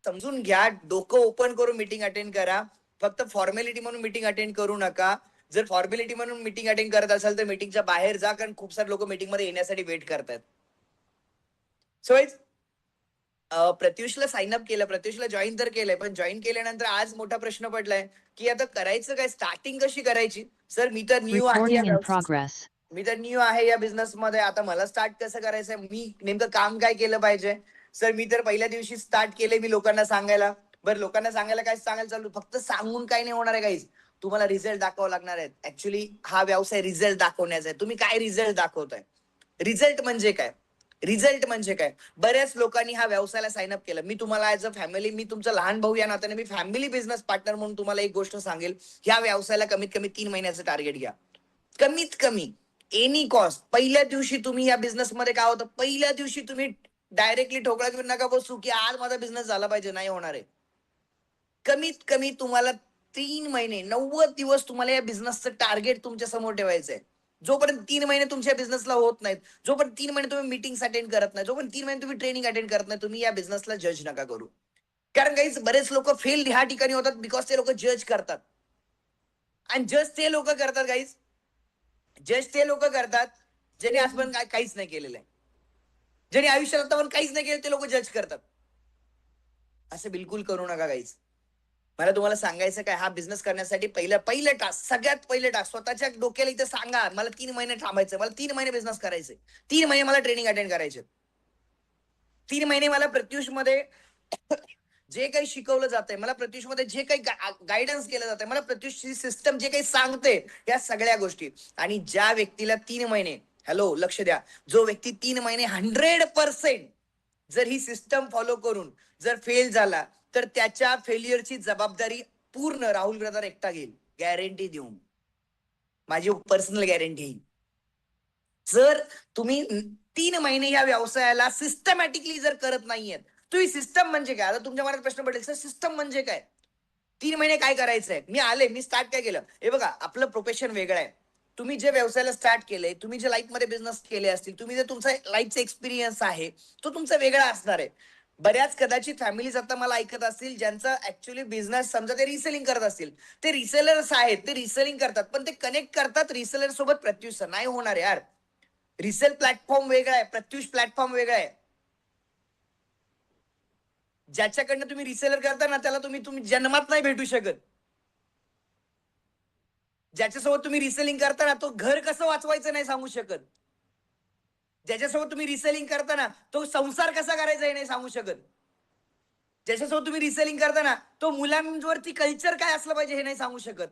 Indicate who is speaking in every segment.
Speaker 1: समजून घ्या, डोकं ओपन करून मीटिंग अटेंड करा. फक्त फॉर्मॅलिटी म्हणून मीटिंग अटेंड करू नका. जर फॉर्मॅलिटी म्हणून मीटिंग अटेंड करत असाल तर मीटिंगच्या बाहेर जा, कारण खूप सारे लोक मीटिंग मध्ये येण्यासाठी वेट करतात. सो प्रत्युषला साइन अप केलं, प्रत्युषला जॉईन तर केलंय, पण जॉईन केल्यानंतर आज मोठा प्रश्न पडलाय की आता करायचं काय, स्टार्टिंग कशी करायची. सर मी तर न्यू आहे, या बिझनेस मध्ये, आता मला स्टार्ट कसं करायचंय, मी नेमकं काम काय केलं पाहिजे. सर मी तर पहिल्या दिवशी स्टार्ट केले मी लोकांना सांगायला. बरं लोकांना सांगायला काय सांगायला चालू, फक्त सांगून काय नाही होणार आहे गाईज, तुम्हाला रिझल्ट दाखवावं लागणार आहे. ऍक्च्युली हा व्यवसाय रिझल्ट दाखवण्याचा आहे. तुम्ही काय रिझल्ट दाखवताय, रिझल्ट म्हणजे काय, रिझल्ट म्हणजे काय. बऱ्याच लोकांनी हा व्यवसायाला साइन अप केलं. मी तुम्हाला ऍज अ फॅमिली, मी तुमचा लहान भाऊ या नात्याने, मी फॅमिली बिझनेस पार्टनर म्हणून तुम्हाला एक गोष्ट सांगेल, ह्या व्यवसायाला कमीत कमी 3 महिन्याचं टार्गेट घ्या, कमीत कमी, एनी कॉस्ट. पहिल्या दिवशी तुम्ही या बिझनेस मध्ये काय होतं, पहिल्या दिवशी तुम्ही डायरेक्टली ठोकळा घेऊन नका बसू की आज माझा बिझनेस झाला पाहिजे, नाही होणार आहे. कमीत कमी तुम्हाला 3 महिने, 90 दिवस तुम्हाला या बिझनेसचं टार्गेट तुमच्या समोर ठेवायचंय. जोपर्यंत 3 महिने तुमच्या बिझनेसला होत नाहीत, जोपर्यंत 3 महिने तुम्ही मीटिंग अटेंड करत नाही, जोपर्यंत 3 महिने तुम्ही ट्रेनिंग अटेंड करत नाही, तुम्ही या बिझनेसला जज नका करू. कारण काही बरेच लोक फेल ह्या ठिकाणी होतात बिकॉज ते लोक जज करतात. आणि जज ते लोक करतात गाईज, जज ते लोक करतात ज्यांनी आजपर्यंत काहीच नाही केलेलं आहे, ज्यांनी आयुष्यात आतापर्यंत काहीच नाही केलं, ते लोक जज करतात. असं बिलकुल करू नका गाईज. मला तुम्हाला सांगायचं काय, हा बिझनेस करण्यासाठी पहिलं टास्क, सगळ्यात पहिलं टास्क, स्वतःच्या डोक्याला इथे सांगा, मला 3 महिने थांबायचं, मला 3 महिने बिझनेस करायचे, 3 महिने मला ट्रेनिंग अटेंड करायचे, 3 महिने मला प्रत्युष मध्ये जे काही शिकवलं जातंय, मला प्रत्युष मध्ये जे काही गायडन्स केलं जातंय, मला प्रत्युषची सिस्टम जे काही सांगते, या सगळ्या गोष्टी. आणि ज्या व्यक्तीला 3 महिने, हॅलो लक्ष द्या, जो व्यक्ती 3 महिने 100% जर ही सिस्टम फॉलो करून जर फेल झाला, तर त्याच्या फेल्युअरची जबाबदारी पूर्ण राहुल ब्रदर एकटा घेईल, गॅरंटी देऊन, माझी पर्सनल गॅरंटी. जर तुम्ही 3 महिने या व्यवसायाला सिस्टमॅटिकली जर करत नाहीयेत, तुम्ही सिस्टम म्हणजे काय, आता तुमच्या मनात प्रश्न पडेल सर सिस्टम म्हणजे काय, 3 महिने काय करायचंय, मी स्टार्ट काय केलं. हे बघा, आपलं प्रोफेशन वेगळं आहे. तुम्ही जे व्यवसायाला स्टार्ट केलंय, तुम्ही जे लाईफ मध्ये बिझनेस केले असतील, तुम्ही जे तुमचा लाईफचा एक्सपिरियन्स आहे तो तुमचा वेगळा असणार आहे. बऱ्याच कदाचित फॅमिलीज आता मला ऐकत असतील ज्यांचा ऍक्च्युअली बिझनेस, समजा ते रिसेलिंग करत असतील, ते रिसेलर्स आहेत, ते रिसेलिंग करतात, पण ते कनेक्ट करतात रिसेलर सोबत. प्रत्युष नाही होणार यार, रिसेल प्लॅटफॉर्म वेगळा आहे, प्रत्युष प्लॅटफॉर्म वेगळा आहे. ज्याच्याकडनं तुम्ही रिसेलर करता ना, त्याला तुम्ही जन्मात नाही भेटू शकत. ज्याच्यासोबत तुम्ही रिसेलिंग करता ना, तो घर कसं वाचवायचं नाही सांगू शकत. ज्याच्यासोबत तुम्ही रिसेलिंग करता ना, तो संसार कसा करायचा हे नाही सांगू शकत. ज्याच्यासोबत तुम्ही रिसेलिंग करता ना, तो मुलांवरती कल्चर काय असलं पाहिजे हे नाही सांगू शकत.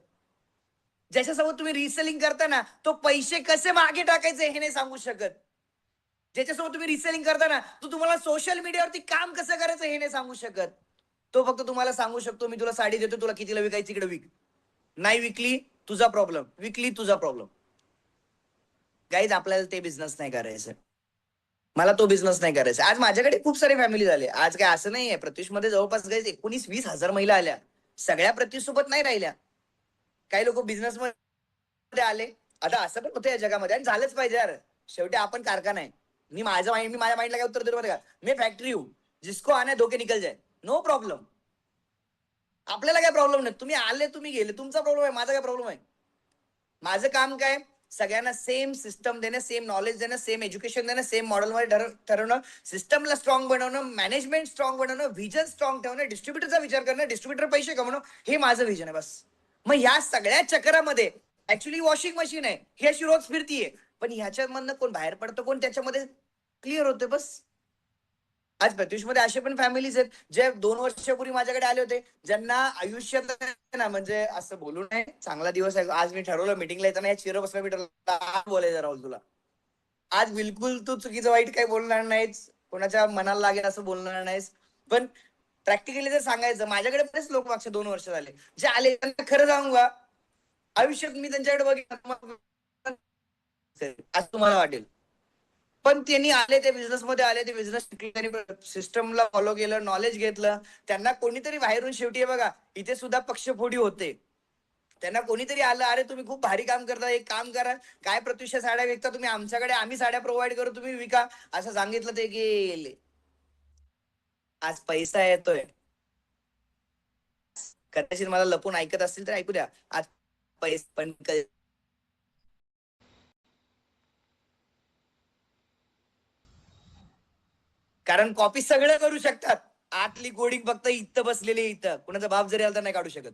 Speaker 1: ज्याच्यासोबत तुम्ही रिसेलिंग करता ना, तो पैसे कसे मागे टाकायचे हे नाही सांगू शकत. ज्याच्यासोबत तुम्ही रिसेलिंग करता ना, तो तुम्हाला सोशल मीडियावरती काम कसं करायचं हे नाही सांगू शकत. तो फक्त तुम्हाला सांगू शकतो, मी तुला साडी देतो, तुला कितीला विकायची इकडे विक, नाही विकली तुझा प्रॉब्लेम, विकली तुझा प्रॉब्लेम. गाईज आपल्याला ते बिझनेस नाही करायचं, मला तो बिझनेस नाही करायचा. आज माझ्याकडे खूप सारे फॅमिली झाले, आज काय असं नाहीये, प्रत्युष मध्ये जवळपास गाईज 19-20 हजार महिला आल्या. सगळ्या प्रत्युष सोबत नाही राहिल्या, काही लोक बिझनेस मध्ये आले. आता असं पण होतं या जगामध्ये, आणि झालंच पाहिजे यार, शेवटी आपण कारखाना आहे. मी माझ्या माइंडला काय उत्तर देतो बरं का, मी फॅक्टरी हूं, जिसको आने धोके निकल जाए, नो प्रॉब्लेम. आपल्याला काय प्रॉब्लेम नाही, तुम्ही आले तुम्ही गेले, तुमचा प्रॉब्लेम आहे, माझा काय प्रॉब्लेम आहे. माझं काम काय, सगळ्यांना सेम सिस्टम देणं, सेम नॉलेज देणं, सेम एज्युकेशन देणं, सेम मॉडेलमध्ये ठरवणं, सिस्टमला स्ट्रॉंग बनवणं, मॅनेजमेंट स्ट्रॉंग बनवणं, व्हिजन स्ट्रॉंग ठेवणं, डिस्ट्रीब्युटरचा विचार करणं, डिस्ट्रीब्युटर पैसे कमवणं, हे माझं व्हिजन आहे बस. मग ह्या सगळ्या चक्रामध्ये ऍक्च्युली वॉशिंग मशीन आहे, ही अशी रोज फिरतीये, पण ह्याच्यामधनं कोण बाहेर पडतं, कोण त्याच्यामध्ये क्लिअर होते बस. आज प्रत्युष मध्ये असे पण फॅमिलीज आहेत जे 2 वर्षापूर्वी माझ्याकडे आले होते, ज्यांना आयुष्यात ना, म्हणजे असं बोलू नये, चांगला दिवस आहे आज, मी ठरवलं मीटिंगला येताना या चिर बसला, मी ठरवलं बोलायचं राहुल तुला आज, बिलकुल तू चुकीचं वाईट काही बोलणार नाहीस, कोणाच्या मनाला लागेल असं बोलणार नाहीस, पण प्रॅक्टिकली जर सांगायचं, माझ्याकडे बरेच लोक मागच्या 2 वर्ष झाले जे आले, त्यांना खरं सांगू का, आयुष्यात मी त्यांच्याकडे बघितलं आज तुम्हाला वाटेल, पण त्यांनी आले, ते बिझनेस मध्ये आले, ते बिझनेस सिस्टमला फॉलो केलं, नॉलेज घेतलं. त्यांना कोणीतरी बाहेरून, शेवटी बघा इथे सुद्धा पक्षफोडी होते, त्यांना कोणीतरी आलं, अरे तुम्ही खूप भारी काम करता, एक काम करा, काय प्रत्युष साड्या विकता तुम्ही, आमच्याकडे आम्ही साड्या प्रोव्हाइड करू, तुम्ही विका, असं सांगितलं, ते गेले. आज पैसा येतोय, कदाचित मला लपून ऐकत असतील तर ऐकू द्या. आज पैसे पण कारण कॉपी सगळं करू शकतात, आतली कोडिंग फक्त इथं बसलेली इथं कुणाचा बाप जरी आला तर नाही काढू शकत.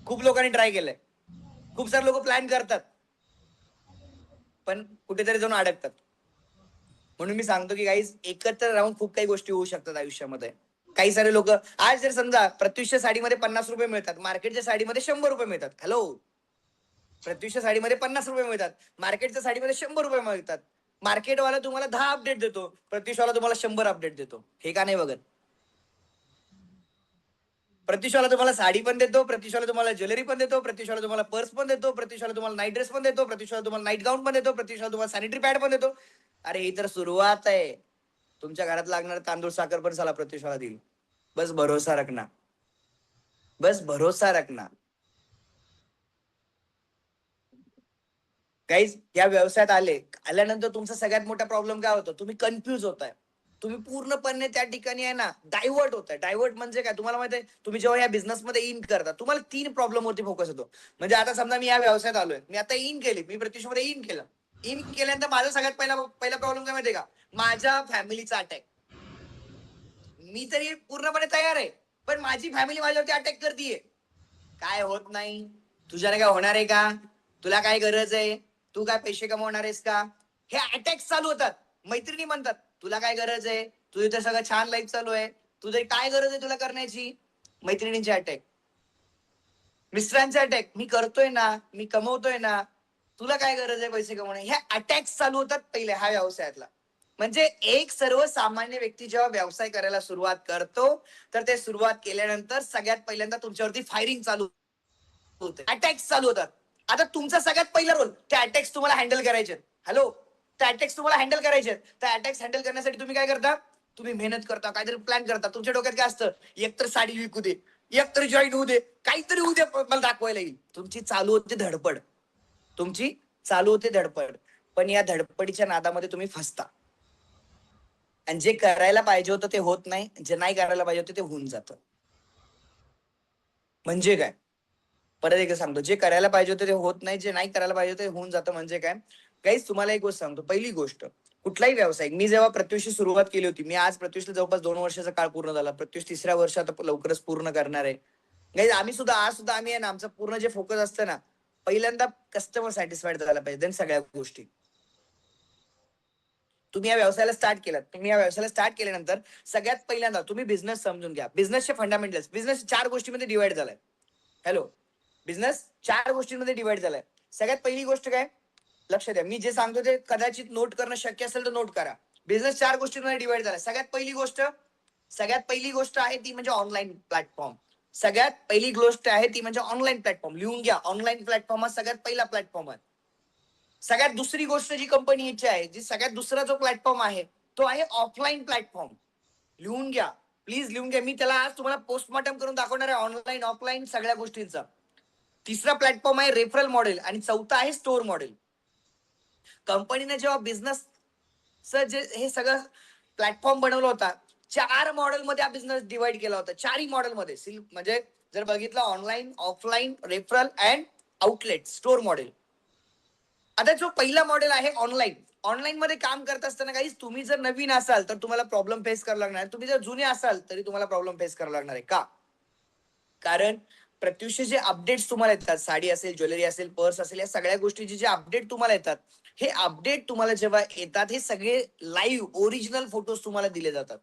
Speaker 1: खूप लोकांनी ट्राय केलंय, खूप सारे लोक प्लॅन करतात पण कुठेतरी जाऊन अडकतात. म्हणून मी सांगतो की गाईज एकत्र राहून खूप काही गोष्टी होऊ शकतात आयुष्यामध्ये. काही सारे लोक आज जर समजा प्रत्युषच्या साडीमध्ये 50 रुपये मिळतात, मार्केटच्या साडीमध्ये 100 रुपये मिळतात. हॅलो, प्रत्युषच्या साडीमध्ये 50 रुपये मिळतात, मार्केटच्या साडीमध्ये 100 रुपये मिळतात. मार्केटवाला तुम्हाला 10 अपडेट देतो, प्रत्युषवाला तुम्हाला 100 अपडेट देतो. हे का नाही बघत? प्रत्युषवाला तुम्हाला साडी पण देतो, प्रत्युषवाला तुम्हाला ज्वेलरी पण देतो, प्रत्युषवाला तुम्हाला पर्स पण देतो, प्रत्युषवाला तुम्हाला नाईट ड्रेस पण देतो, प्रत्युषवाला तुम्हाला नाईट गाऊन पण देतो, प्रत्युषवाला तुम्हाला सॅनिटरी पॅड पण देतो. अरे ही तर सुरुवात आहे. तुमच्या घरात लागणार तांदूळ साखर पण साला प्रत्युषवाला देईल. बस भरोसा रखना, बस भरोसा रखना. काहीच या व्यवसायात आल्यानंतर तुमचा सगळ्यात मोठा प्रॉब्लेम काय होतो? तुम्ही कन्फ्युज होताय. तुम्ही पूर्णपणे त्या ठिकाणी आहे ना डायव्हर्ट होताय. डायव्हर्ट म्हणजे काय तुम्हाला माहिती आहे? तुम्ही जेव्हा या बिझनेसमध्ये इन करता तुम्हाला 3 प्रॉब्लेम वरती फोकस होतो. म्हणजे आता समजा मी या व्यवसायात आलोय, मी आता इन केली, मी प्रत्युषमध्ये इन केलं. इन केल्यानंतर माझा सगळ्यात पहिला प्रॉब्लेम काय माहितीये का? माझ्या फॅमिलीचा अटॅक. मी तरी पूर्णपणे तयार आहे, पण माझी फॅमिली माझ्यावरती अटॅक करतीये. काय होत नाही, तुझ्याने काय होणार आहे का? तुला काय गरज आहे? तू काय पैसे कमवणार आहेस का? हे अटॅक चालू होतात. मैत्रिणी म्हणतात तुला काय गरज आहे? तुझं तर सगळं छान लाईफ चालू आहे, तुझी काय गरज आहे तुला करण्याची? मैत्रिणींचे अटॅक, मिस्टरांचे अटॅक, मी करतोय ना, मी कमवतोय ना, तुला काय गरज आहे पैसे कमवणे? ह्या अटॅक चालू होतात पहिले हा व्यवसायातला. म्हणजे एक सर्वसामान्य व्यक्ती जेव्हा व्यवसाय करायला सुरुवात करतो तर ते सुरुवात केल्यानंतर सगळ्यात पहिल्यांदा तुमच्यावरती फायरिंग चालू होते, अटॅक्स चालू होतात. आता तुमचा सगळ्यात पहिला रोल ते अटॅक्स तुम्हाला हँडल करायचे. हॅलो, ते अटॅक्स तुम्हाला हँडल करायचे. त्या अटॅक्स हँडल करण्यासाठी तुम्ही काय करता? तुम्ही मेहनत करता, काहीतरी प्लॅन करता. तुमच्या डोक्यात काय असतं? एकतर साडी विकू दे, एकतर जॉईन होऊ दे, काहीतरी होऊ दे, मला दाखवायला येईल. तुमची चालू होते धडपड, तुमची चालू होते धडपड. पण या धडपडीच्या नादामध्ये तुम्ही फसता आणि जे करायला पाहिजे होतं ते होत नाही, जे नाही करायला पाहिजे होतं ते होऊन जातं. म्हणजे काय? परत एकदा सांगतो, जे करायला पाहिजे होतं ते होत नाही, जे नाही करायला पाहिजे ते होऊन जातं. म्हणजे काय? काहीच तुम्हाला एक गोष्ट सांगतो. पहिली गोष्ट, कुठलाही व्यवसाय, मी जेव्हा प्रत्युषची सुरुवात केली होती, मी आज प्रत्युषला जवळपास 2 वर्षाचा काळ पूर्ण झाला. प्रत्युष 3ऱ्या वर्षात लवकरच पूर्ण करणार आहे. गाईज आम्ही सुद्धा आम्ही आहे ना, आमचं पूर्ण जे फोकस असतं ना, पहिल्यांदा कस्टमर सॅटिस्फाईड झाला पाहिजे, देन सगळ्या गोष्टी. तुम्ही या व्यवसायाला स्टार्ट केलात, तुम्ही या व्यवसायाला स्टार्ट केल्यानंतर सगळ्यात पहिल्यांदा तुम्ही बिझनेस समजून घ्या. बिझनेसचे फंडामेंटल्स, बिझनेस 4 गोष्टींमध्ये डिवाइड झालाय. हॅलो, बिझनेस 4 गोष्टींमध्ये डिवाइड झालाय. सगळ्यात पहिली गोष्ट काय? लक्ष द्या, मी जे सांगतो ते कदाचित नोट करणं शक्य असेल तर नोट करा. बिझनेस 4 गोष्टींमध्ये डिवाइड झालाय. सगळ्यात पहिली गोष्ट आहे ती म्हणजे ऑनलाईन प्लॅटफॉर्म. सगळ्यात पहिली गोष्ट आहे ती म्हणजे ऑनलाईन प्लॅटफॉर्म. लिहून घ्या, ऑनलाईन प्लॅटफॉर्म हा सगळ्यात पहिला प्लॅटफॉर्म आहे. सगळ्यात दुसरी गोष्ट जी कंपनीची आहे, जी सगळ्यात दुसरा जो प्लॅटफॉर्म आहे तो आहे ऑफलाईन प्लॅटफॉर्म. लिहून घ्या, प्लीज लिहून घ्या. मी त्याला आज तुम्हाला पोस्टमॉर्टम करून दाखवणार आहे, ऑनलाईन ऑफलाईन सगळ्या गोष्टींचा. तिसरा प्लॅटफॉर्म आहे रेफरल मॉडेल आणि चौथा आहे स्टोअर मॉडेल. कंपनीने जेव्हा बिझनेस जे हे सगळं प्लॅटफॉर्म बनवला होता, 4 मॉडेल मध्ये हा बिझनेस डिवाइड केला होता. 4ही मॉडेल मध्ये म्हणजे जर बघितलं online, offline, referral and outlet, store model. आता जो पहिला मॉडेल आहे ऑनलाईन, ऑनलाईन मध्ये काम करत असताना काही तुम्ही जर नवीन असाल तर तुम्हाला प्रॉब्लेम फेस करावा लागणार. तुम्ही जर जुने असाल तरी तुम्हाला प्रॉब्लेम फेस करावा लागणार आहे. का? कारण प्रत्युष जे अपडेट्स तुम्हाला येतात, साडी असेल, ज्वेलरी असेल, पर्स असेल, या सगळ्या गोष्टीचे जे अपडेट तुम्हाला येतात, हे अपडेट तुम्हाला जेव्हा येतात हे सगळे लाईव्ह ओरिजिनल फोटोज तुम्हाला दिले जातात.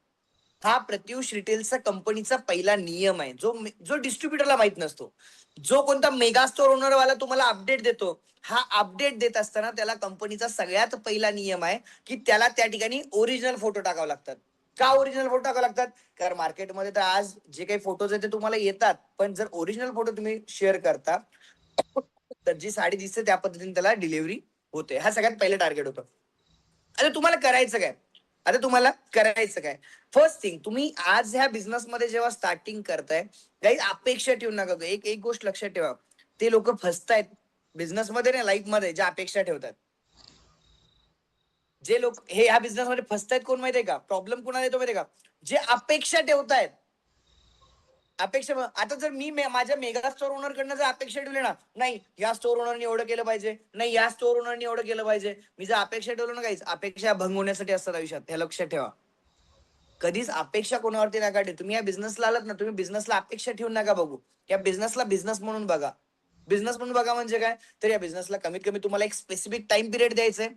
Speaker 1: हा प्रत्युष रिटेलचा कंपनीचा पहिला नियम आहे, जो डिस्ट्रीब्युटरला माहित नसतो. जो कोणता मेगा स्टोर ओनरवाला तुम्हाला अपडेट देतो, हा अपडेट देत असताना त्याला कंपनीचा सगळ्यात पहिला नियम आहे की त्याला त्या ठिकाणी ओरिजिनल फोटो टाकावे लागतात. का ओरिजिनल फोटो टाकावे लागतात? कारण मार्केटमध्ये तर आज जे काही फोटोज आहेत ते तुम्हाला येतात, पण जर ओरिजिनल फोटो तुम्ही शेअर करता तर जी साडी दिसते त्या पद्धतीने त्याला डिलिव्हरी होते. हा सगळ्यात पहिलं टार्गेट होतं. आता तुम्हाला करायचं काय? फर्स्ट थिंग, तुम्ही आज ह्या बिझनेस मध्ये जेव्हा स्टार्टिंग करताय, काही अपेक्षा ठेवू नका. एक गोष्ट लक्षात ठेवा, ते लोक फसतायत बिझनेस मध्ये नाही, लाईफ मध्ये, ज्या अपेक्षा ठेवतात. जे लोक हे ह्या बिझनेस मध्ये फसतायत कोण माहितीये का? प्रॉब्लेम कोणाला येतो माहितीये का? जे अपेक्षा ठेवतायत. अपेक्षा आता जर मी माझ्या मेगा स्टोर ओनर कडनं जर अपेक्षा ठेवली ना, नाही या स्टोर ओनरने एवढं केलं पाहिजे, नाही या स्टोर ओनरने एवढं केलं पाहिजे, मी जर अपेक्षा ठेवलं ना काहीच, अपेक्षा भंग होण्यासाठी असतात आयुष्यात, हे लक्षात ठेवा. कधीच अपेक्षा कोणावरती नका ठेवू. तुम्ही या बिझनेसला आलात ना, तुम्ही बिझनेसला अपेक्षा ठेवून नका बघू. या बिझनेसला बिझनेस म्हणून बघा. बिझनेस म्हणून बघा म्हणजे काय, तर या बिझनेसला कमीत कमी तुम्हाला एक स्पेसिफिक टाइम पिरियड द्यायचंय.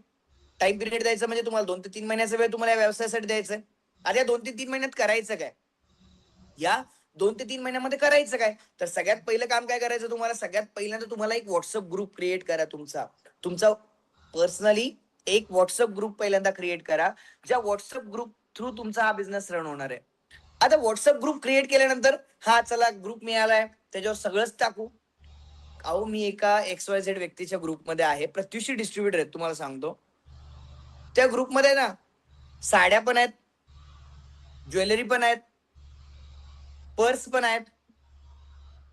Speaker 1: टाइम पिरियड द्यायचं म्हणजे तुम्हाला 2 ते 3 महिन्याचा वेळ तुम्हाला या व्यवसायासाठी द्यायचंय. आता या 2 ते 3 महिन्यात करायचं काय, या 2 ते 3 महिन्यामध्ये करायचं काय, तर सगळ्यात पहिलं काम काय करायचं तुम्हाला, सगळ्यात पहिल्यांदा तुम्हाला एक व्हॉट्सअप ग्रुप क्रिएट करा. तुमचा पर्सनली एक व्हॉट्सअप ग्रुप पहिल्यांदा क्रिएट करा, ज्या व्हॉट्सअप ग्रुप थ्रू तुमचा हा बिझनेस रन होणार आहे. आता व्हॉट्सअप ग्रुप क्रिएट केल्यानंतर हा चला ग्रुप मिळालाय, त्याच्यावर सगळंच टाकू. अहो मी एका XYZ व्यक्तीच्या ग्रुपमध्ये आहे, प्रत्युषी डिस्ट्रीब्युटर आहेत तुम्हाला सांगतो. त्या ग्रुपमध्ये ना साड्या पण आहेत, ज्वेलरी पण आहेत, पर्स पण आहेत,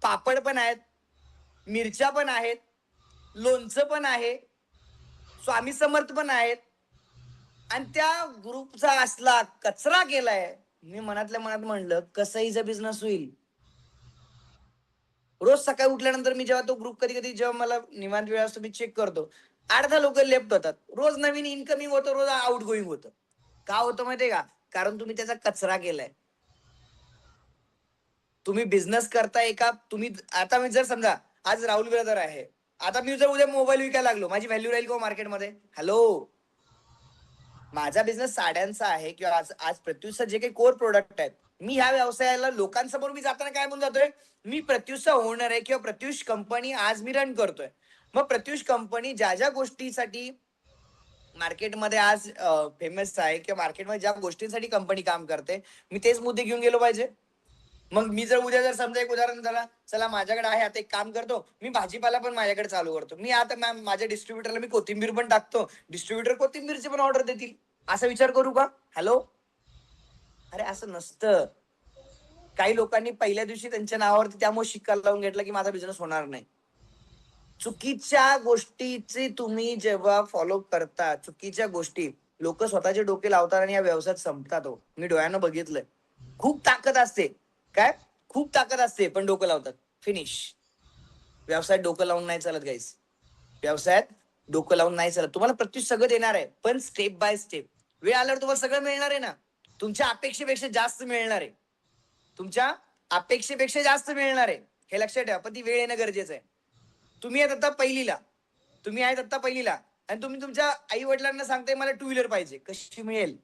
Speaker 1: पापड पण आहेत, मिरच्या पण आहेत, लोणचं पण आहे, स्वामी समर्थ पण आहेत. आणि त्या ग्रुपचा असला कचरा केलाय, मी मनातल्या मनात म्हणलं कसं हिचा बिझनेस होईल. रोज सकाळी उठल्यानंतर मी जेव्हा तो ग्रुप कधी कधी जेव्हा मला निवांत वेळ असतो मी चेक करतो, 8-10 लोक लेफ्ट होतात. रोज नवीन इन्कमिंग होतं, रोज आउट गोईंग होतं. का होतं माहितीये का, कारण तुम्ही त्याचा कचरा केलाय. तुम्ही बिझनेस करताय का, तुम्ही आता मी जर समजा आज राहुल ब्रदर आहे, आता मी जर उद्या मोबाईल विकायला लागलो, माझी व्हॅल्यू राहील का मार्केटमध्ये? हॅलो, माझा बिझनेस साड्यांचा आहे किंवा आज प्रत्युषचा जे काही कोर प्रोडक्ट आहेत, मी ह्या व्यवसायाला लोकांसमोर मी जाताना काय म्हणून जातोय, मी प्रत्युषचा ओनर आहे किंवा प्रत्युष कंपनी आज मी रन करतोय. मग प्रत्युष कंपनी ज्या ज्या गोष्टीसाठी मार्केटमध्ये आज फेमस आहे किंवा मार्केटमध्ये ज्या गोष्टींसाठी कंपनी काम करते, मी तेच मुद्दे घेऊन गेलो पाहिजे. मग मी जर उद्या जर समजा एक उदाहरण झाला, चला माझ्याकडे आहे आता एक काम करतो, मी भाजीपाला पण माझ्याकडे चालू करतो, मी आता माझ्या डिस्ट्रीब्युटरला मी कोथिंबीर पण टाकतो, डिस्ट्रीब्युटर कोथिंबीरची पण ऑर्डर देतील, असा विचार करू का? हॅलो, अरे असं नसतं. काही लोकांनी पहिल्या दिवशी त्यांच्या नावावरती त्यामुळे शिक्का लावून घेतला की माझा बिझनेस होणार नाही. चुकीच्या गोष्टीची तुम्ही जेव्हा फॉलो करता, चुकीच्या गोष्टी लोक स्वतःचे डोके लावतात आणि या व्यवसायात संपतात. हो, मी डोळ्यानं बघितलंय. खूप ताकद असते, काय खूप ताकद असते, पण डोकं लावतात, फिनिश. व्यवसायात डोकं लावून नाही चालत गाईस, व्यवसायात डोकं लावून नाही चालत. तुम्हाला प्रत्युष सगळं देणार आहे, पण स्टेप बाय स्टेप. वेळ आल्यावर तुम्हाला सगळं मिळणार आहे ना, तुमच्या अपेक्षेपेक्षा जास्त मिळणार आहे, तुमच्या अपेक्षेपेक्षा जास्त मिळणार आहे, हे लक्षात ठेवा. पण ती वेळ येणं गरजेचं आहे. तुम्ही आहेत आता पहिलीला, तुम्ही आहेत आता पहिलीला, आणि तुम्ही तुमच्या आई वडिलांना सांगताय मला 2 व्हीलर पाहिजे, कशी मिळेल?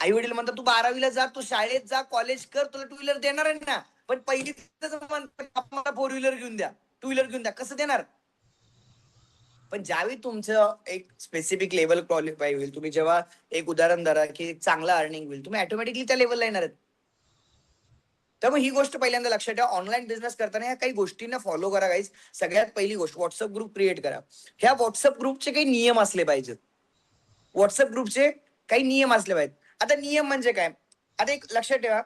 Speaker 1: आई वडील म्हणतात तू 12वीला जा, तू शाळेत जा, कॉलेज कर, तुला 2 व्हीलर देणार आहे ना. पण पहिली मला 4 व्हीलर घेऊन द्या, 2 व्हीलर घेऊन द्या, कसं देणार? पण ज्यावेळी तुमचं एक स्पेसिफिक लेवल क्वालिफाय होईल, तुम्ही जेव्हा एक उदाहरण धरा की चांगला अर्निंग होईल, तुम्ही ऑटोमॅटिकली त्या लेवलला येणार आहेत. त्यामुळे ही गोष्ट पहिल्यांदा लक्षात ठेवा. ऑनलाईन बिझनेस करताना ह्या काही गोष्टींना फॉलो करा गाईज. सगळ्यात पहिली गोष्ट, व्हॉट्सअप ग्रुप क्रिएट करा. ह्या व्हॉट्सअप ग्रुपचे काही नियम असले पाहिजेत. व्हॉट्सअप ग्रुपचे काही नियम असले पाहिजेत. आता नियम म्हणजे काय, आता एक लक्षात ठेवा,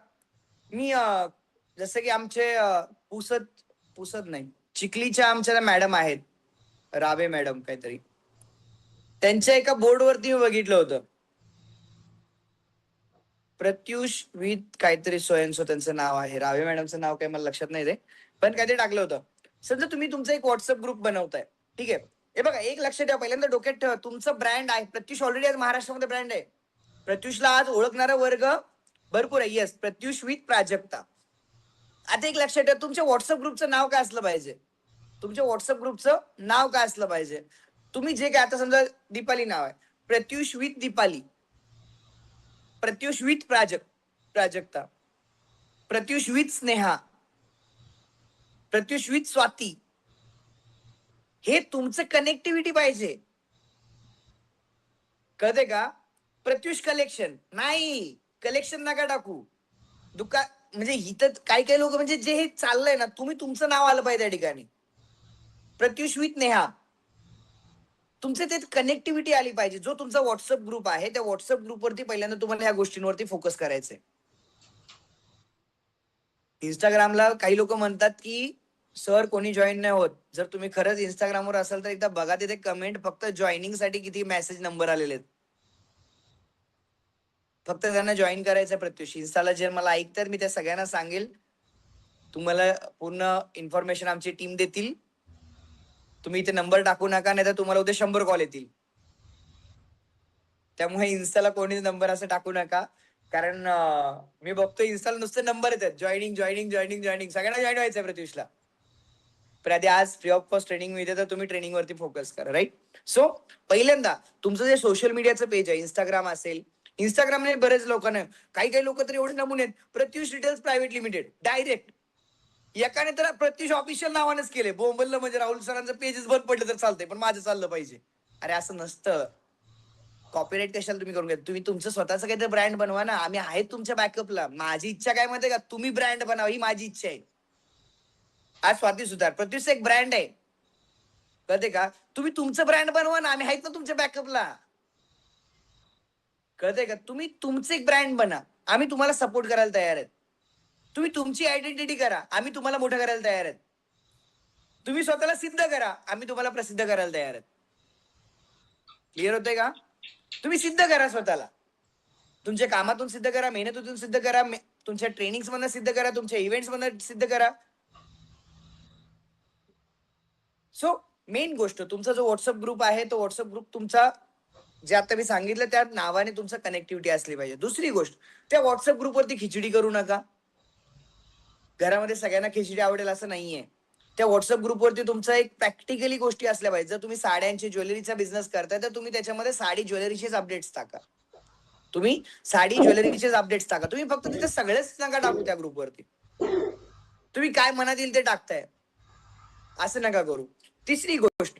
Speaker 1: मी जसं की आमचे पुसद पुसद नाही, चिखलीच्या आमच्या मॅडम आहेत, रावे मॅडम काहीतरी, त्यांच्या एका बोर्डवरती मी बघितलं होतं, प्रत्युष विथ काहीतरी सोयनसो त्यांचं नाव आहे, रावे मॅडमचं नाव काही मला लक्षात नाही रे, पण काहीतरी टाकलं होतं. समजा तुम्ही तुमचा एक व्हॉट्सअप ग्रुप बनवताय, ठीक आहे, हे बघा एक लक्षात ठेवा, पहिल्यांदा डोक्यात ठेवा, तुमचं ब्रँड आहे. प्रत्युष ऑलरेडी आज महाराष्ट्रामध्ये ब्रँड आहे. प्रत्युषला आज ओळखणारा वर्ग भरपूर आहे. Yes, Pratyush with Prajakta. आता एक लक्षात ठेवा, तुमच्या व्हॉट्सअप ग्रुपचं नाव काय असलं पाहिजे, तुमच्या व्हॉट्सअप ग्रुपचं नाव काय असलं पाहिजे. तुम्ही जे काय आता समजा दीपाली नाव आहे, Pratyush with Deepali, Pratyush with Prajakta, Pratyush with Sneha, Pratyush with Swati, हे तुमचं कनेक्टिव्हिटी पाहिजे. कळते का? प्रत्युष कलेक्शन नाही, कलेक्शन नका टाकू. दुकान म्हणजे इथं काही काही लोक म्हणजे जे हे चाललंय ना, तुम्ही तुमचं नाव आलं पाहिजे त्या ठिकाणी. प्रत्युष विथ नेहा, तुमचे ते कनेक्टिव्हिटी आली पाहिजे. जो तुमचा व्हॉट्सअप ग्रुप आहे, त्या व्हॉट्सअप ग्रुपवरती पहिल्यांदा तुम्हाला या गोष्टींवरती फोकस करायचंय. इंस्टाग्रामला काही लोक म्हणतात की सर कोणी जॉईन नाही होत. जर तुम्ही खरंच इंस्टाग्रामवर असाल तर एकदा बघा, तिथे कमेंट फक्त जॉईनिंग साठी किती मेसेज नंबर आलेले आहेत. फक्त त्यांना जॉईन करायचं. प्रत्युष इंस्टाला जे मला ऐकतात मी त्या सगळ्यांना सांगेल, तुम्हाला पूर्ण इन्फॉर्मेशन आमची टीम देतील. तुम्ही इथे नंबर टाकू नका, नाही तर तुम्हाला उद्या 100 कॉल येतील. त्यामुळे इन्स्टाला कोणीच नंबर असं टाकू नका, कारण मी बघतो इन्स्टाला नुसते नंबर येतात, जॉईनिंग जॉईनिंग जॉईनिंग जॉईनिंग. सगळ्यांना जॉईन व्हायचंय प्रत्युषला. पण आधी आज फ्री ऑफ कॉस्ट ट्रेनिंग मिळते, तर तुम्ही ट्रेनिंग वरती फोकस करा. राईट. सो पहिल्यांदा तुमचं जे सोशल मीडियाचं पेज आहे, इंस्टाग्राम असेल, इंस्टाग्रामने बरेच लोकांना, काही लोक तर एवढे नमुने आहेत, Pratyush details private limited direct. एकाने तर प्रत्युष ऑफिशियल नावानेच केले, बोंबललं म्हणजे राहुल सरांचं पेजेस बंद पडलं तर चालतंय, पण माझं चाललं पाहिजे. अरे असं नसतं. कॉपीराईट कशाला तुम्ही करून घ्या? तुम्ही तुमचं स्वतःचं काहीतरी ब्रँड बनवा ना. आम्ही आहेत तुमच्या बॅकअपला. माझी इच्छा काय माहितीये का, तुम्ही ब्रँड बनावा, ही माझी इच्छा आहे. आज स्वाती सुतार प्रत्युष एक ब्रँड आहे, कळते का? तुम्ही तुमचं ब्रँड बनवा ना, आम्ही आहेत ना तुमच्या बॅकअपला. कळतंय का? तुम्ही तुमचं एक ब्रँड बना, आम्ही तुम्हाला सपोर्ट करायला तयार आहेत. तुम्ही तुमची आयडेंटिटी करा, आम्ही तुम्हाला मोठं करायला तयार आहेत. तुम्ही स्वतःला सिद्ध करा, आम्ही तुम्हाला प्रसिद्ध करायला तयार आहेत. क्लिअर होतंय का? तुम्ही सिद्ध करा स्वतःला. तुमच्या कामातून सिद्ध करा, मेहनतीतून सिद्ध करा, तुमच्या ट्रेनिंग्स मधून सिद्ध करा, तुमच्या इव्हेंट्स मधून सिद्ध करा. सो मेन गोष्ट, तुमचा जो व्हॉट्सअप ग्रुप आहे, तो व्हॉट्सअप ग्रुप तुमचा, जे आता मी सांगितलं त्या नावाने तुमचं कनेक्टिव्हिटी असली पाहिजे. दुसरी गोष्ट, त्या व्हॉट्सअप ग्रुपवरती खिचडी करू नका. घरामध्ये सगळ्यांना खिचडी आवडेल असं नाहीये. त्या व्हॉट्सअप ग्रुपवरती तुमचं एक प्रॅक्टिकली गोष्टी असल्या पाहिजे. जर तुम्ही साड्यांची ज्वेलरीचा बिझनेस करताय, तर तुम्ही त्याच्यामध्ये साडी ज्वेलरीचेच अपडेट्स टाका. तुम्ही साडी ज्वेलरीचेच अपडेट्स टाका. तुम्ही फक्त तिथे सगळेच नका टाकू त्या ग्रुपवरती. तुम्ही काय मनात येईल ते टाकताय, असं नका करू. तिसरी गोष्ट,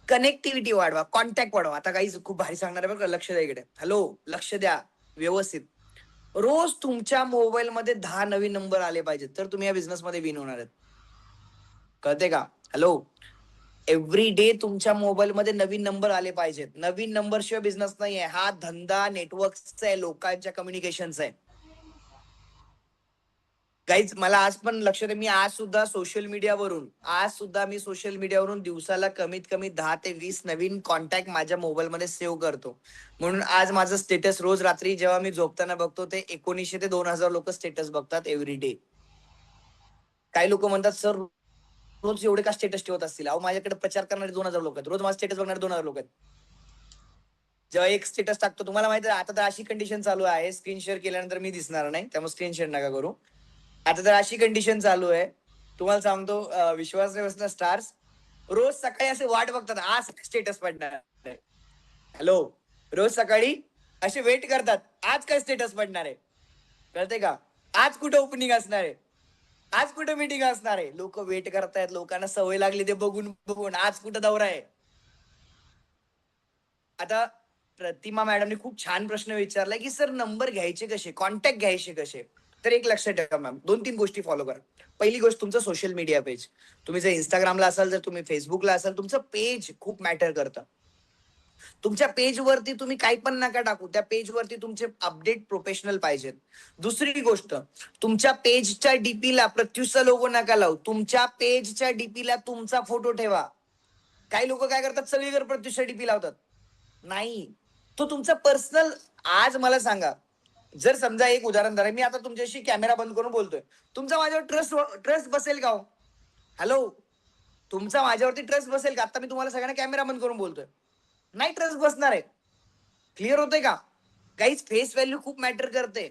Speaker 1: कनेक्टिव्हिटी वाढवा, कॉन्टॅक्ट वाढवा. आता काही खूप भारी सांगणार आहे बघा, लक्ष द्या इकडे. हॅलो, लक्ष द्या व्यवस्थित. रोज तुमच्या मोबाईल मध्ये 10 नवीन नंबर आले पाहिजेत, तर तुम्ही या बिझनेस मध्ये विन होणार आहेत. कळते का? हॅलो, एव्हरी डे तुमच्या मोबाईल मध्ये नवीन नंबर आले पाहिजेत. नवीन नंबर शिवाय बिझनेस नाहीये. हा धंदा नेटवर्कचा आहे, लोकांच्या कम्युनिकेशनचा आहे. काहीच मला आज पण लक्षात आहे, मी आज सुद्धा सोशल मीडियावरून दिवसाला कमीत कमी 10 ते 20 नवीन कॉन्टॅक्ट माझ्या मोबाईल मध्ये सेव्ह करतो. म्हणून आज माझं स्टेटस रोज रात्री जेव्हा मी झोपताना बघतो, ते 1900 ते 2000 लोक स्टेटस बघतात एव्हरी डे. काही लोक म्हणतात, सर रोज एवढे का स्टेटस ठेवत असतील? अहो, माझ्याकडे प्रचार करणारे 2000 लोक आहेत, रोज माझं स्टेटस बघणारे 2000 लोक आहेत. जेव्हा एक स्टेटस टाकतो, तुम्हाला माहिती आहे आता तर अशी कंडिशन चालू आहे, स्क्रीन शेअर केल्यानंतर मी दिसणार नाही, त्यामुळे स्क्रीन शेअर नका करू. आता तर अशी कंडिशन चालू आहे, तुम्हाला सांगतो, विश्वास नाही बसणार, स्टार्स रोज सकाळी असे वाट बघतात, आज स्टेटस पडणार आहे. हॅलो, रोज सकाळी असे वेट करतात, आज काय स्टेटस पडणार आहे. कळते का? आज कुठे ओपनिंग असणार आहे, आज कुठे मीटिंग असणार आहे. लोक वेट करतायत, लोकांना सवय लागली ते बघून बघून, आज कुठं दौरा आहे. आता प्रतिमा मॅडमने खूप छान प्रश्न विचारलाय की सर नंबर घ्यायचे कसे, कॉन्टॅक्ट घ्यायचे कसे. तर एक लक्षात ठेवा मॅम, 2-3 गोष्टी फॉलो करा. पहिली गोष्ट, तुमचं सोशल मीडिया पेज. तुम्ही जर इंस्टाग्रामला असाल, जर तुम्ही फेसबुकला असाल, तुमचं पेज खूप मॅटर करतं. तुमच्या पेजवरती तुम्ही काही पण नका टाकू, त्या पेजवरती तुमचे अपडेट प्रोफेशनल पाहिजेत. दुसरी गोष्ट, तुमच्या पेजच्या डीपीला प्रत्युषचा लोगो नका लावू, तुमच्या पेजच्या डीपीला तुमचा फोटो ठेवा. काही लोक काय करतात, सगळीकडे प्रत्युषच्या डीपी लावतात. नाही, तो तुमचा पर्सनल. आज मला सांगा, जर समजा एक उदाहरण धरा, मी आता तुमच्याशी कॅमेरा बंद करून बोलतोय, तुमचा माझ्यावर ट्रस्ट बसेल का हो? हॅलो, तुमचा माझ्यावरती ट्रस्ट बसेल का? आता मी तुम्हाला सगळ्यांना कॅमेरा बंद करून बोलतोय, नाही ट्रस्ट बसणार आहे. क्लिअर होतंय का? काहीच फेस व्हॅल्यू खूप मॅटर करते.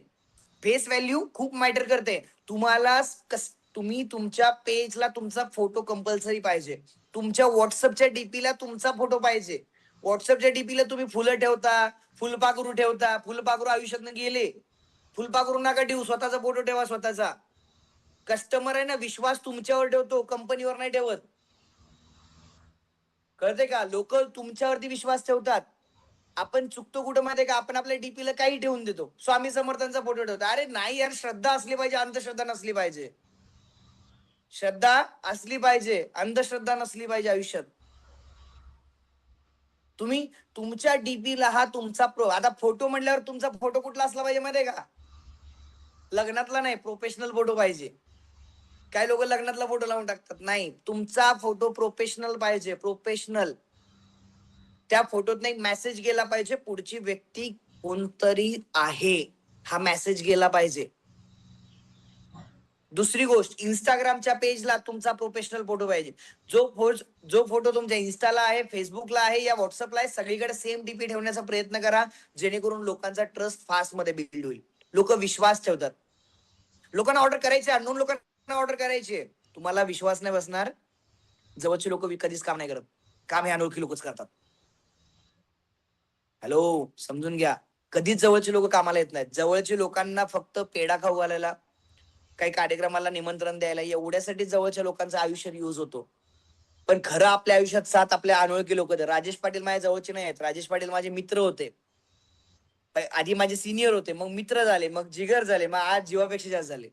Speaker 1: फेस व्हॅल्यू खूप मॅटर करते. तुम्हाला तुम्ही तुमच्या पेजला तुमचा फोटो कंपल्सरी पाहिजे. तुमच्या व्हॉट्सअपच्या डीपीला तुमचा फोटो पाहिजे. व्हॉट्सअपच्या डीपीला तुम्ही फुलं ठेवता, फुलपाखरू ठेवता, फुलपाखरू आयुष्यातनं गेले. फुलपाखरू नका ठेवू, स्वतःचा फोटो ठेवा स्वतःचा. कस्टमर आहे ना, विश्वास तुमच्यावर ठेवतो, कंपनीवर नाही ठेवत. कळते का? लोक तुमच्यावरती विश्वास ठेवतात. आपण चुकतो कुठं माहितीये का? आपण आपल्या डीपीला काही ठेवून देतो, स्वामी समर्थांचा फोटो ठेवतो. अरे नाही यार, श्रद्धा असली पाहिजे, अंधश्रद्धा नसली पाहिजे. श्रद्धा असली पाहिजे, अंधश्रद्धा नसली पाहिजे आयुष्यात. तुम्ही तुमच्या डीपीला हा तुमचा आता फोटो म्हणल्यावर तुमचा फोटो कुठला असला पाहिजे माहितीये का? लग्नातला नाही, प्रोफेशनल फोटो पाहिजे. काय लोक लग्नातला फोटो लावून टाकतात, नाही, तुमचा फोटो प्रोफेशनल पाहिजे, प्रोफेशनल. त्या फोटोत एक मेसेज गेला पाहिजे, पुढची व्यक्ती कोणतरी आहे, हा मेसेज गेला पाहिजे. दुसरी गोष्ट, इंस्टाग्रामच्या पेजला तुमचा प्रोफेशनल फोटो पाहिजे. जो फोटो तुमच्या इन्स्टाला आहे, फेसबुकला आहे या व्हॉट्सअपला आहे, सगळीकडे सेम डीपी ठेवण्याचा प्रयत्न करा, जेणेकरून लोकांचा ट्रस्ट फास्ट मध्ये बिल्ड होईल. लोक विश्वास ठेवतात. लोकांना ऑर्डर करायचे, अननोन लोकांना ऑर्डर करायचे, तुम्हाला विश्वास नाही बसणार. जवळचे लोक कधीच काम नाही करत, काम हे अनोळखी लोकच करतात. हॅलो, समजून घ्या. कधीच जवळचे लोक कामाला येत नाहीत. जवळचे लोकांना फक्त पेढा खाऊ घालायला, काही कार्यक्रमाला निमंत्रण द्यायला, एवढ्यासाठी जवळच्या लोकांचं आयुष्य यूज होतो. पण खरं आपल्या आयुष्यात साथ आपल्या अनोळखी लोक. राजेश पाटील माझ्या जवळचे नाही आहेत. राजेश पाटील माझे मित्र होते, आधी माझे सिनियर होते, मग मित्र झाले, मग जिगर झाले, मग आज जीवापेक्षा जास्त झाले.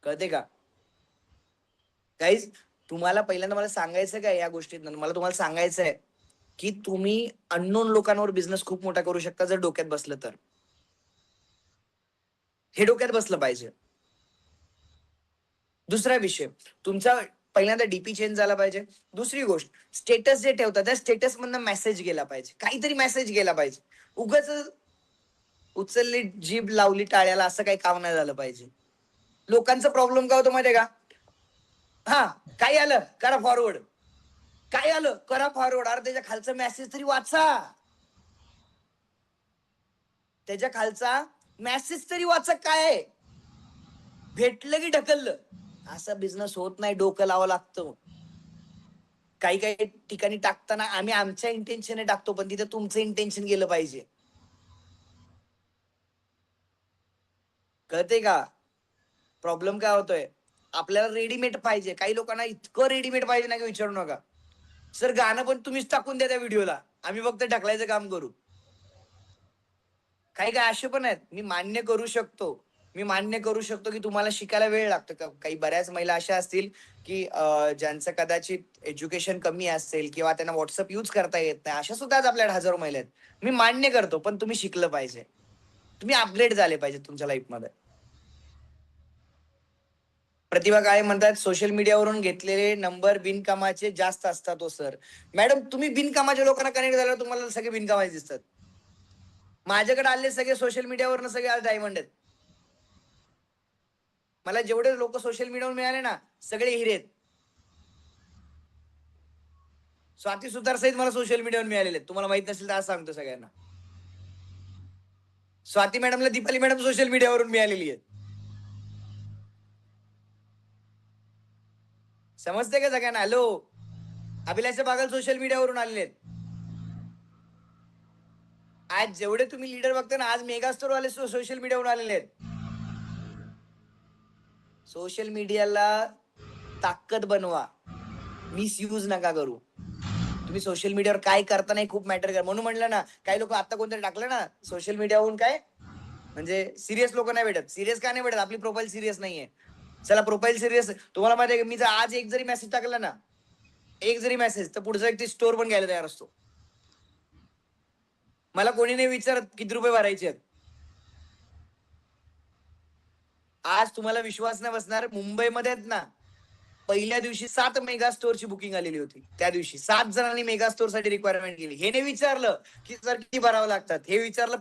Speaker 1: कळते का गाईज? तुम्हाला पहिल्यांदा मला सांगायचं काय या गोष्टीत, मला तुम्हाला सांगायचं आहे की तुम्ही अननोन लोकांवर बिझनेस खूप मोठा करू शकता जर डोक्यात बसलं तर. हे डोक्यात बसलं पाहिजे. दुसरा विषय, तुमचा पहिल्यांदा डीपी चेंज झाला पाहिजे. दुसरी गोष्ट, स्टेटस जे ठेवतात त्या स्टेटस मधनं मेसेज गेला पाहिजे, काहीतरी मेसेज गेला पाहिजे. उगाच उचलली जीभ लावली टाळ्याला असं काही काम नाही झालं पाहिजे. लोकांचा प्रॉब्लेम काय होतो माहितीये का? हा, काय आलं करा फॉरवर्ड, काय आलं करा फॉरवर्ड. अरे त्याच्या खालचा मेसेज तरी वाचा, त्याच्या खालचा मेसेज तरी वाचा. काय भेटलं की ढकललं, असा बिझनेस होत नाही. डोकं लावावं लागतं. काही काही ठिकाणी टाकताना आम्ही आमच्या इंटेन्शनने टाकतो, पण तिथे तुमचं इंटेन्शन गेलं पाहिजे. कळते का? प्रॉब्लेम काय होतोय, आपल्याला रेडीमेड पाहिजे. काही लोकांना इतकं रेडीमेड पाहिजे ना की विचारू नका. सर गाणं पण तुम्हीच टाकून द्या त्या व्हिडिओला, आम्ही फक्त ढकलायचं काम करू. काही काय असे पण आहेत. मी मान्य करू शकतो की तुम्हाला शिकायला वेळ लागतो. काही बऱ्याच महिला अशा असतील की ज्यांचं कदाचित एज्युकेशन कमी असेल किंवा त्यांना व्हॉट्सअप यूज करता येत नाही, अशा सुद्धा आपल्याकडे हजारो महिला आहेत. मी मान्य करतो, पण तुम्ही शिकलं पाहिजे, तुम्ही अपग्रेड झाले पाहिजे तुमच्या लाईफमध्ये. प्रतिभा काय म्हणतात, सोशल मीडियावरून घेतलेले नंबर बिनकामाचे जास्त असतात. हो सर, मॅडम तुम्ही बिनकामाच्या लोकांना कनेक्ट झाल्यावर तुम्हाला सगळे बिनकामाचे दिसतात. माझ्याकडे आले सगळे सोशल मीडियावरनं सगळे आज डायमंड आहेत. मला जेवढे लोक सोशल मीडियावर मिळाले ना, सगळे हिरे आहेत. स्वाती सुतार सहित मला सोशल मीडियावर मिळालेले आहेत. तुम्हाला माहित नसेल तर आज सांगतो सगळ्यांना. स्वाती मॅडमला दीपाली मॅडम सोशल मीडियावरून मिळालेली आहेत. समजते का सगळ्यांना? हॅलो, अभिलाषा बागल सोशल मीडियावरून आलेले आहेत. आज जेवढे तुम्ही लीडर बघता ना, आज मेगास्टोर वाले सोशल मीडियावरून आलेले आहेत. सोशल मीडियाला ताकद बनवा, मिसयूज नका करू. तुम्ही सोशल मीडियावर काय करता नाही खूप मॅटर कर. म्हणून म्हणलं ना, काही लोक आता कोणतरी टाकलं ना सोशल मीडियावरून, काय म्हणजे सिरियस लोक नाही भेटत. सिरियस का नाही भेटत? आपली प्रोफाईल सिरियस नाहीये. चला प्रोफाईल सिरियस, तुम्हाला माहिती आहे मी जर आज एक जरी मेसेज टाकला ना, एक जरी मेसेज, तर पुढचा एक स्टोर पण घ्यायला तयार असतो. मला कोणी नाही विचारत किती रुपये भरायचे आहेत. आज तुम्हाला विश्वास नाही बसणार, मुंबईमध्ये आहेत ना, पहिल्या दिवशी 7 मेगा स्टोअरची बुकिंग आलेली होती. त्या दिवशी 7 जणांनी मेगा स्टोअर साठी रिक्वायरमेंट केली. हे नाही विचारलं की सर किती भरावं लागतात, हे विचारलं